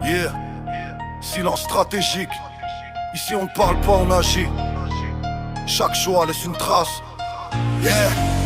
Yeah, silence stratégique. Ici on ne parle pas, on agit. Chaque choix laisse une trace. Yeah,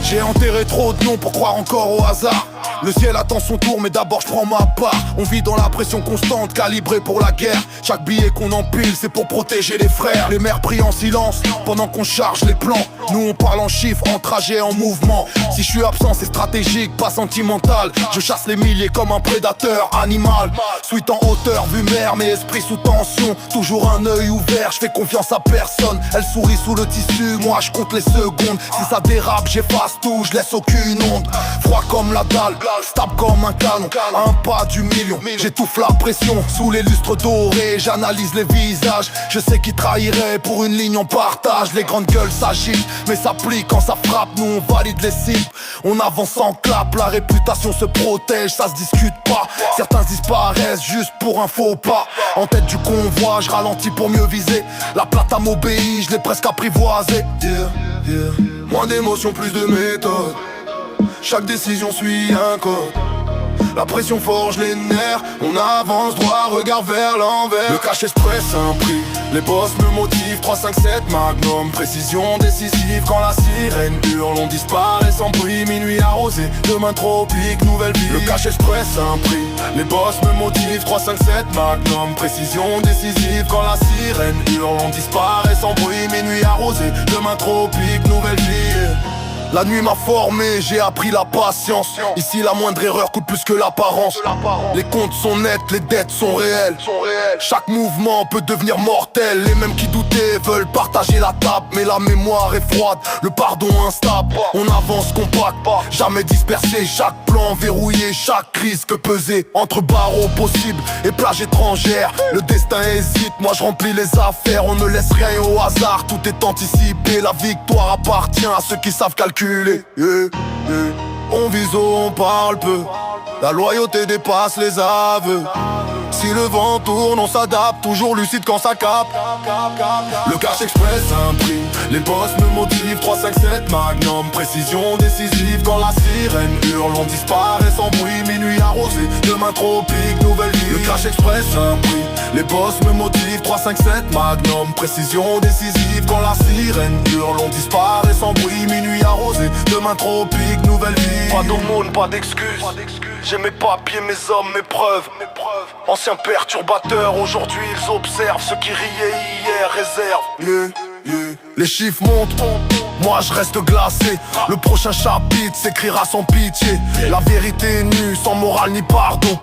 j'ai enterré trop de noms pour croire encore au hasard. Le ciel attend son tour mais d'abord je prends ma part. On vit dans la pression constante, calibrée pour la guerre. Chaque billet qu'on empile c'est pour protéger les frères. Les mères prient en silence pendant qu'on charge les plans. Nous on parle en chiffres, en trajet, en mouvement. Si je suis absent c'est stratégique, pas sentimental. Je chasse les milliers comme un prédateur animal. Suite en hauteur, vue mère, mais esprit sous tension. Toujours un œil ouvert, je fais confiance à personne. Elle sourit sous le tissu, moi je compte les secondes. Si ça dérape j'efface tout, je laisse aucune onde. Froid comme la dalle, stable comme un canon. Un pas du million, j'étouffe la pression. Sous les lustres dorés, j'analyse les visages. Je sais qui trahirait pour une ligne on partage. Les grandes gueules s'agitent, mais ça plie quand ça frappe. Nous on valide les cibles, on avance en clap. La réputation se protège, ça se discute pas. Certains disparaissent juste pour un faux pas. En tête du convoi, je ralentis pour mieux viser. La plate m'obéit, je l'ai presque apprivoisé. Moins d'émotions, plus de méthode. Chaque décision suit un code. La pression forge les nerfs. On avance droit, regard vers l'envers. Le cash express un prix. Les boss me motivent, 357 Magnum. Précision décisive quand la sirène hurle. On disparaît sans bruit, minuit arrosé. Demain tropique, nouvelle vie. Le cash express un prix. Les boss me motivent, 357 Magnum. Précision décisive quand la sirène hurle. On disparaît sans bruit, minuit arrosé. Demain tropique, nouvelle vie. La nuit m'a formé, j'ai appris la patience. Ici la moindre erreur coûte plus que l'apparence. Les comptes sont nets, les dettes sont réelles. Chaque mouvement peut devenir mortel. Les mêmes qui doutaient veulent partager la table. Mais la mémoire est froide, le pardon instable. On avance compact, jamais dispersé. Chaque plan verrouillé, chaque crise que peser. Entre barreaux possibles et plages étrangères. Le destin hésite, moi je remplis les affaires. On ne laisse rien au hasard, tout est anticipé. La victoire appartient à ceux qui savent calculer. On vise haut, on parle peu. La loyauté dépasse les aveux. Si le vent tourne, on s'adapte. Toujours lucide quand ça capte. Le cash express un prix. Les boss me motivent, 357 Magnum. Précision décisive quand la sirène hurle. On disparaît sans bruit, minuit arrosé. Demain tropique, nouvelle vie. Le cash express un prix. Les boss me motivent, 357 Magnum. Précision décisive quand la sirène hurle. On disparaît sans bruit, minuit arrosé. Demain tropique, nouvelle vie. Pas d'aumône, pas d'excuses. J'ai mes papiers, mes hommes, mes preuves. Anciens perturbateurs, aujourd'hui ils observent. Ceux qui riaient hier réservent. Les chiffres montent, moi je reste glacé. Le prochain chapitre s'écrira sans pitié. La vérité est nue, sans morale ni pardon.